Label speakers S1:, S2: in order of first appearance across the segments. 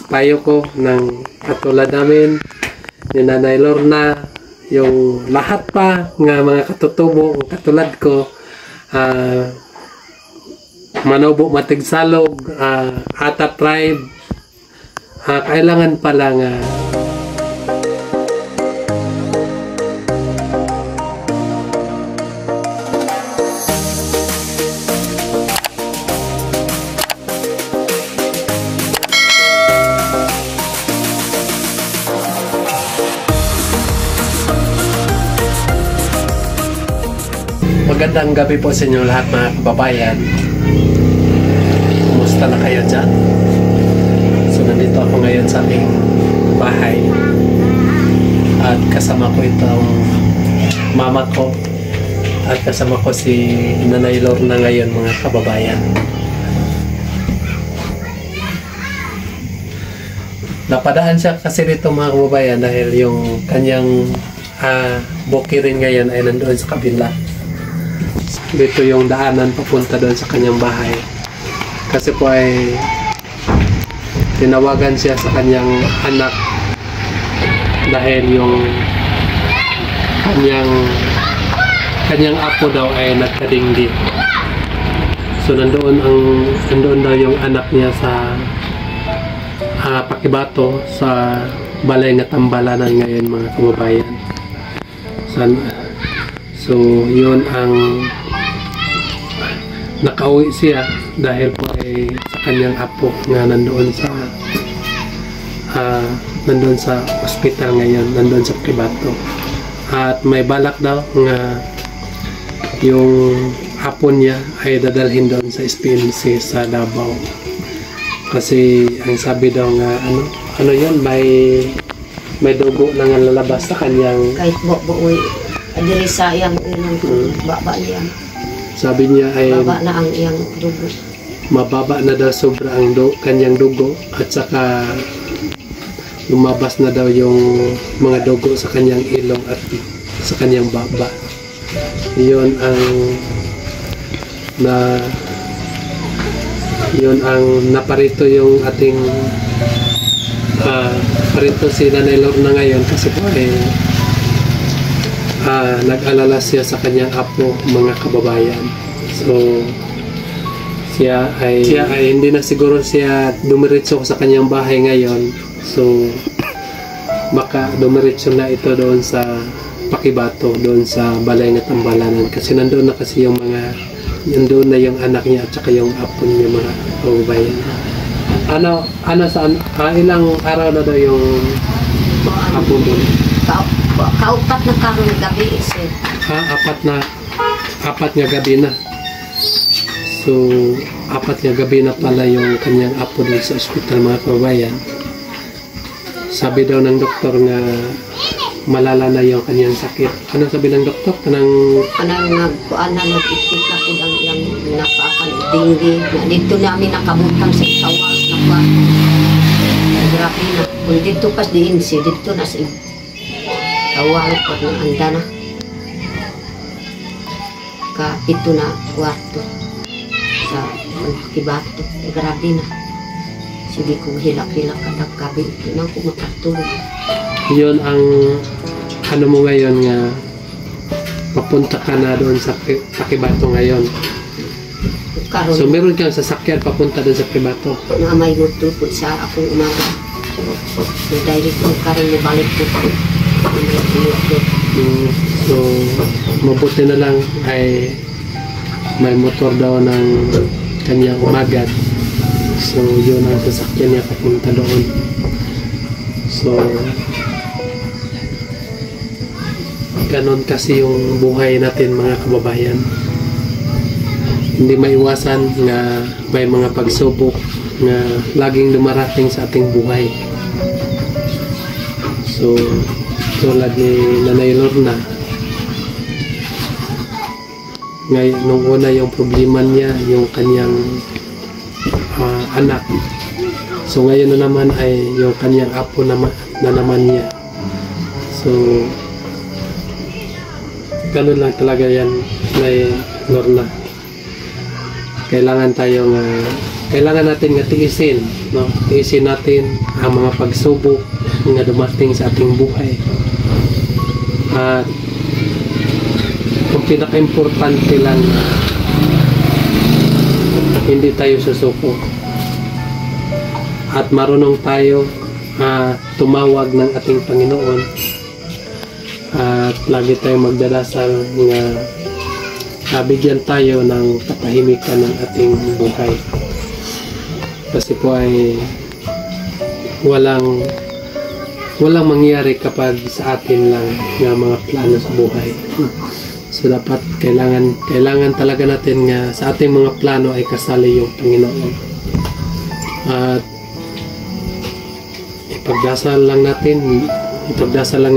S1: payo ko ng katulad namin, ni Nanay Lorna, yung lahat pa nga mga katutubo katulad ko, Manobo Matigsalog, Ata Tribe, kailangan pala nga magandang gabi po sa inyo lahat mga kababayan. Kumusta na kayo dyan? So nandito ako ngayon sa ating bahay at kasama ko itong mama ko at kasama ko si Nanay Lorna ngayon mga kababayan. Napadaan siya kasi dito mga kababayan dahil yung kanyang buki rin ngayon ay nandoon sa kabila. Dito yung daanan papunta doon sa kanyang bahay. Kasi po ay tinawagan siya sa kanyang anak dahil yung kanyang apo daw ay nagkadinggi. So nandoon daw yung anak niya sa Pakibato sa balay nga tambalanan ngayon mga kababayan. So yun ang nakauwi siya dahil po ay sa kanyang apo nga nandoon sa ospital ngayon, nandoon sa Pakibato. At may balak daw nga yung apo niya ay dadalhin doon sa SPNC sa Davao. Kasi ang sabi daw nga ano yun, may dugo na nga lalabas sa kanyang
S2: kahit buoy adiri sa iyang baba niya. Sabi niya ay baba na ang iyang dugo.
S1: Mababa na daw sobra ang kanyang dugo at saka lumabas na daw yung mga dugo sa kanyang ilong at sa kanyang baba. Yun ang naparito yung ating parito si Nanay Lorna ngayon kasi po ay nag-alala siya sa kanyang apo mga kababayan. So siya ay hindi na siguro siya dumiretso sa kanyang bahay ngayon. So baka dumiretso na ito doon sa Pakibato, doon sa balay nga tambalanan kasi nandoon na kasi yung nandoon na yung anak niya at saka yung apo niya mga kababayan. Ilang araw na daw yung apo doon?
S2: Kaupat na karong gabi sir.
S1: Apat nga gabi na. So, apat nga gabi na pala yung kanyang apo doon sa ospital mga kababayan. Sabi daw ng doktor nga malala na yung kanyang sakit. Ano sabi ng doktor?
S2: Nag-ipit na po ang iyang napakadinggi. Dito namin nakabutang sa kawal na pa. Grabe na. Kung dito pas diin siya, dito na sa kawal pag naanda na. Kapito na kwarto sa Pakibato. Grabe na. Sige kong hilak-hilak kadag kabi. Yun ang kumakatulog.
S1: Yun ang mo ngayon nga papunta ka na doon sa Pakibato ngayon.
S2: Karon,
S1: so meron kang sasakyan papunta doon sa Pakibato?
S2: Na may mutupod sa akong umaga. So direct ko karon mo balik po.
S1: So mabuti na lang ay may motor daw ng kanyang umagad. So yun ang sasakyan niya papunta doon. So ganon kasi yung buhay natin mga kababayan. Hindi maiwasan nga may mga pagsubok na laging dumarating sa ating buhay. So tulad ni Nanay Lorna, ngayon nung una yung problema niya yung kanyang anak. So ngayon na naman ay yung kanyang apo na naman niya. So ganun lang talaga yan, Nay Lorna. Kailangan tayong kailangan natin nga tiisin, no? Tiisin natin ang mga pagsubok nga dumating sa ating buhay. At ang pinaka-importante lang, hindi tayo susuko. At marunong tayo tumawag ng ating Panginoon. At lagi tayong magdarasal nga bigyan tayo ng katahimikan ng ating buhay. Kasi po ay walang mangyari kapag sa atin lang nga mga plano sa buhay. So dapat kailangan talaga natin nga sa ating mga plano ay kasali yung Panginoon. At ipagdasal lang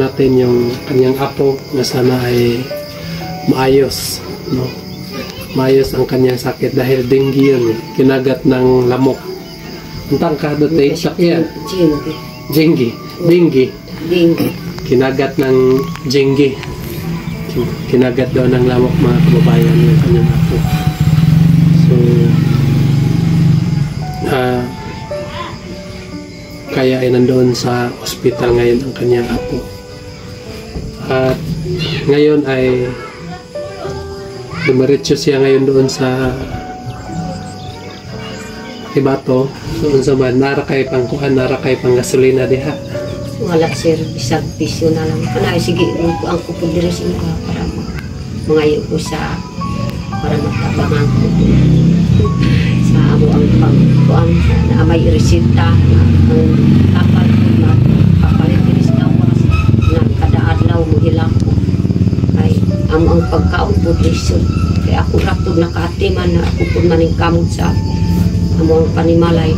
S1: natin yung kanyang apo na sana ay maayos, no? Maayos ang kanyang sakit dahil dengue yun, kinagat ng lamok. Untang ka doon tayo sakya. Dengue. Kinagat ng dengue. Kinagat daw ng lamok, mga kababayan, yung kanyang apo. So kaya ay nandoon sa ospital ngayon ang kanyang apo. At ngayon ay dumiretso siya ngayon doon sa Ibato, doon sa narakay pang gasolina diha.
S2: Wala sir, isang pisyo na lang. Kanay, sige, ang kupudiresin ko para mangayo ko sa para magtabangan ko sa amo ang pagkuan na may resita ang kapal ko na papalitis gawas na kada adlaw mo ilang ko ay amo ang pagkaon pudreson kaya ako ratog nakatiman na ako pud maning kamot sa amo ang panimalay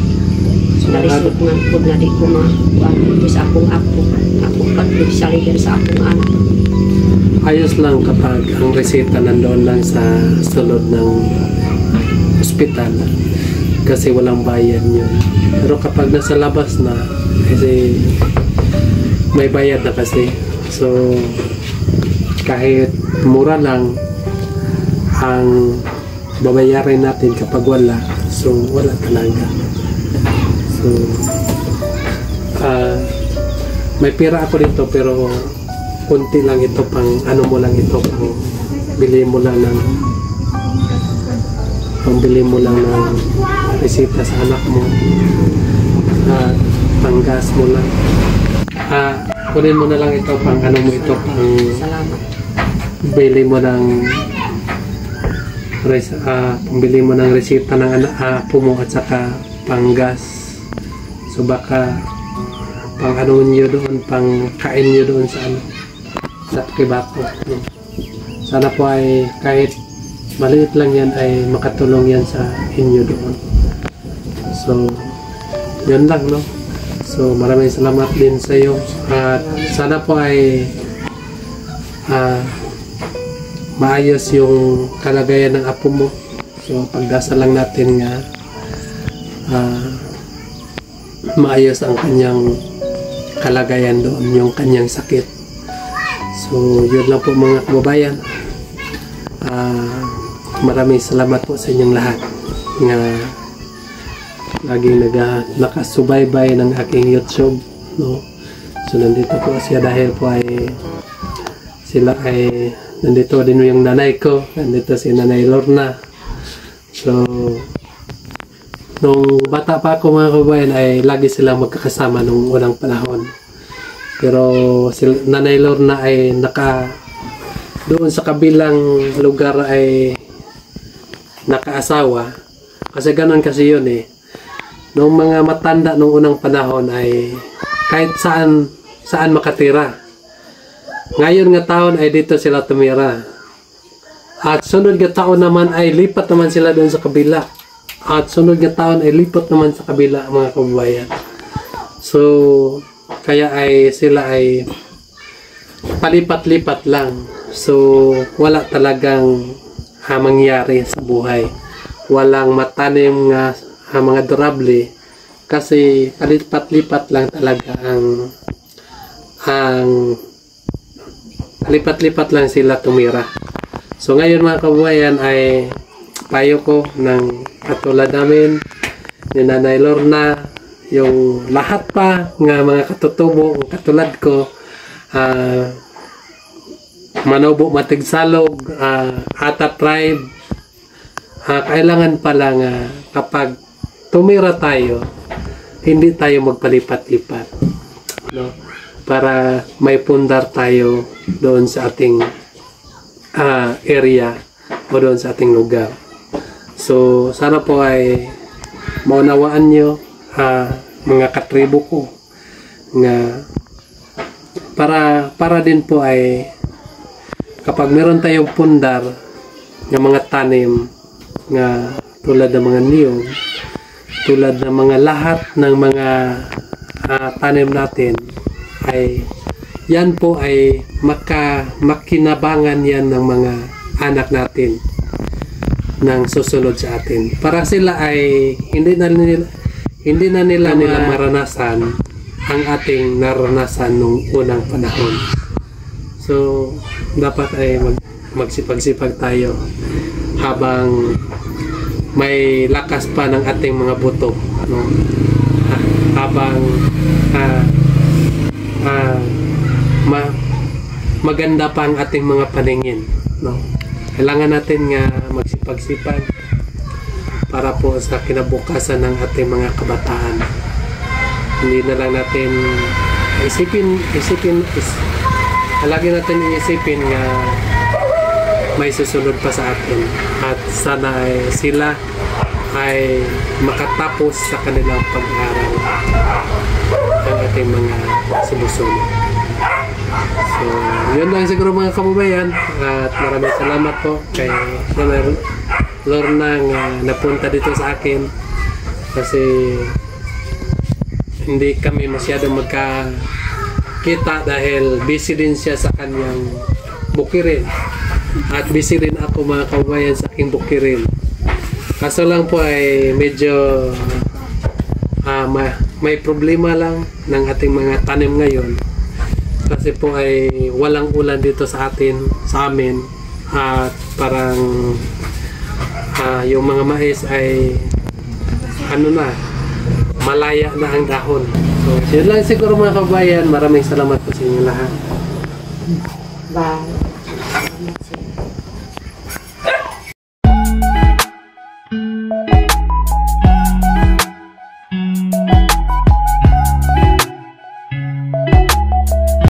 S2: narisod man po na di ko makuan sa akong ako pag saligan sa akong anak.
S1: Ayos lang kapag ang reseta nandoon lang sa sulod ng ospital kasi walang bayad yun. Pero kapag nasa labas na kasi may bayad na kasi, so kahit mura lang ang babayarin natin kapag wala, so wala talaga. So may pera ako dito pero kunti lang ito, pang ano mo lang ito, pang bili mo lang ng resita sa anak mo, pang gas mo lang, kunin mo na lang ito, pang ano mo ito, pang bili mo ng pambili mo ng resita ng apo mo at saka pang gas. So baka pang ano nyo doon, pang kain nyo doon sa sa Ibato, no? Sana po ay kahit maliit lang yan ay makatulong yan sa inyo doon. So yun lang, no? So maraming salamat din sa iyo at sana po ay maayos yung kalagayan ng apo mo. So pagdasal lang natin nga maayos ang kanyang kalagayan doon, yung kanyang sakit. So yun lang po mga kababayan. Maraming salamat po sa inyong lahat nga laging nakasubaybay ng aking YouTube, no? So nandito po siya dahil po ay sila ay nandito din yung nanay ko, nandito si Nanay Lorna. So nung bata pa ako mga kababayan ay lagi silang magkakasama nung unang panahon. Pero si Nanay Lorna ay doon sa kabilang lugar ay nakaasawa. Kasi ganun kasi yun eh. Nung mga matanda nung unang panahon ay kahit saan makatira. Ngayon nga taon ay dito sila tumira. At sunod nga taon naman ay lipat naman sila doon sa kabila. At sunod nga taon ay lipat naman sa kabila mga kababayan. So kaya ay sila ay palipat-lipat lang. So wala talagang mangyari sa buhay. Walang matanim nga mga durable kasi palipat-lipat lang talaga ang lipat-lipat lang sila tumira. So ngayon mga kababayan ay payo ko ng katulad namin ni Nanay Lorna, yung lahat pa nga mga katutubo katulad ko, Manobo Matigsalog, Ata Tribe, kailangan pala nga kapag tumira tayo, hindi tayo magpalipat-lipat, no? Para may pundar tayo doon sa ating area o doon sa ating lugar. So, sana po ay maunawaan nyo, mga katribo ko, nga para din po ay kapag meron tayong pundar ng mga tanim nga tulad ng mga niyog, tulad ng mga lahat ng mga tanim natin, ay yan po ay makinabangan yan ng mga anak natin ng susunod sa atin, para sila ay hindi na nila maranasan ang ating naranasan nung unang panahon. So dapat ay magsipag-sipag tayo habang may lakas pa ng ating mga buto, no? Habang maganda pa ang ating mga paningin, no? Kailangan natin nga magsipag-sipag para po sa kinabukasan ng ating mga kabataan. Hindi na lang natin lagi natin iisipin nga may susunod pa sa atin, at sana ay sila ay makatapos sa kanilang pag-aaral ng ating mga sumusunod. So, yun lang siguro mga kababayan, at maraming salamat po kay Lorna nga napunta dito sa akin, kasi hindi kami masyado magkakita dahil busy din siya sa kanyang bukirin, at busy rin ako mga kababayan sa aking bukirin. Kaso lang po ay medyo may problema lang ng ating mga tanim ngayon, kasi po ay walang ulan dito sa amin, at parang yung mga mais ay malaya na ang dahon. So yun lang siguro mga kabayan, maraming salamat po sa inyo lahat.
S2: Bye.